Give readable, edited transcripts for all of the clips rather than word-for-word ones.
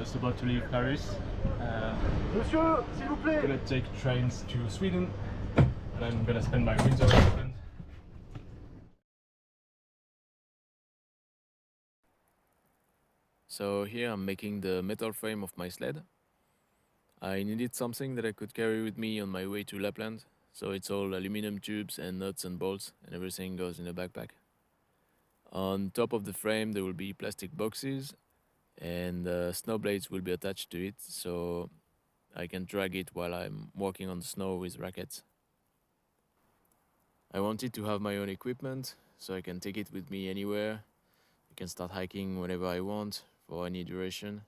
just about to leave Paris. Monsieur, s'il vous plaît. I'm gonna take trains to Sweden, and I'm gonna spend my winter weekend. So here I'm making the metal frame of my sled. I needed something that I could carry with me on my way to Lapland, so it's all aluminum tubes and nuts and bolts, and everything goes in a backpack. On top of the frame there will be plastic boxes, and snow blades will be attached to it, so I can drag it while I'm walking on the snow with rackets. I wanted to have my own equipment, so I can take it with me anywhere. I can start hiking whenever I want, for any duration.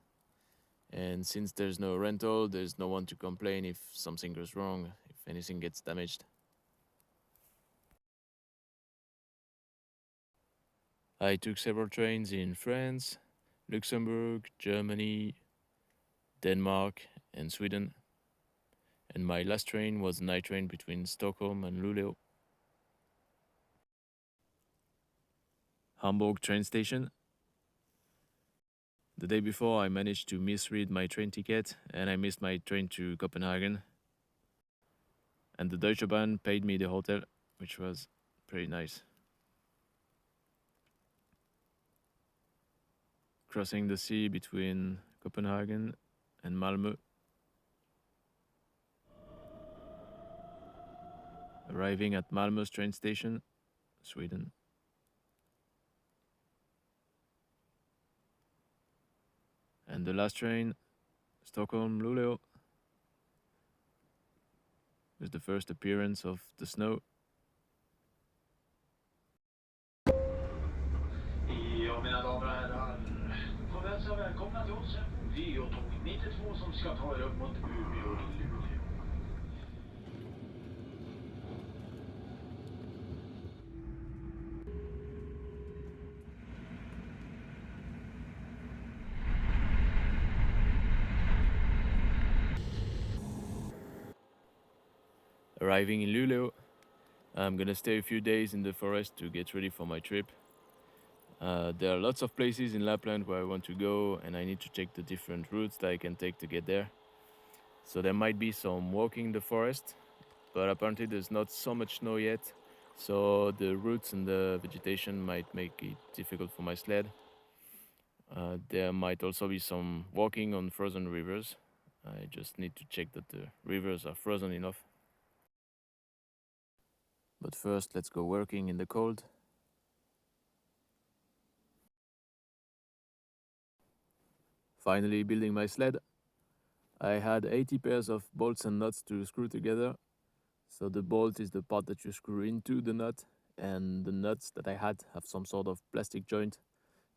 And since there's no rental, there's no one to complain if something goes wrong, if anything gets damaged. I took several trains in France, Luxembourg, Germany, Denmark, and Sweden. And my last train was a night train between Stockholm and Luleå. Hamburg train station. The day before, I managed to misread my train ticket and I missed my train to Copenhagen. And the Deutsche Bahn paid me the hotel, which was pretty nice. Crossing the sea between Copenhagen and Malmö. Arriving at Malmö's train station, Sweden. And the last train, Stockholm-Luleå, with the first appearance of the snow. Ja, mina damer och herrar, får vi hälsa välkomna till oss på Vyotåg 92 som ska ta er upp mot Umeå och Luleå. Arriving in Luleå, I'm gonna stay a few days in the forest to get ready for my trip. There are lots of places in Lapland where I want to go, and I need to check the different routes that I can take to get there. So there might be some walking in the forest, but apparently there's not so much snow yet, so the roots and the vegetation might make it difficult for my sled. There might also be some walking on frozen rivers. I just need to check that the rivers are frozen enough. But first, let's go working in the cold. Finally building my sled. I had 80 pairs of bolts and nuts to screw together. So the bolt is the part that you screw into the nut, and the nuts that I had have some sort of plastic joint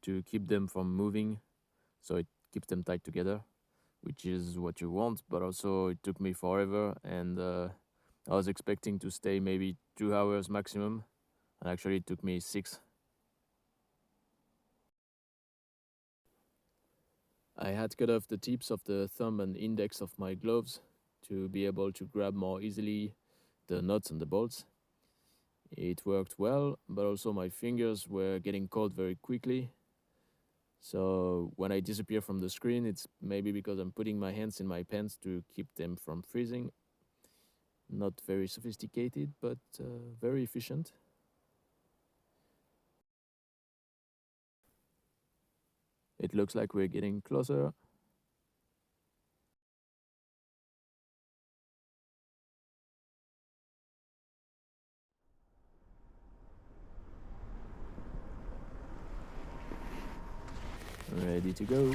to keep them from moving, so it keeps them tight together, which is what you want, but also it took me forever, and I was expecting to stay maybe 2 hours maximum, and actually it took me 6. I had cut off the tips of the thumb and index of my gloves to be able to grab more easily the nuts and the bolts. It worked well, but also my fingers were getting cold very quickly. So when I disappear from the screen, it's maybe because I'm putting my hands in my pants to keep them from freezing. Not very sophisticated, but very efficient. It looks like we're getting closer. Ready to go.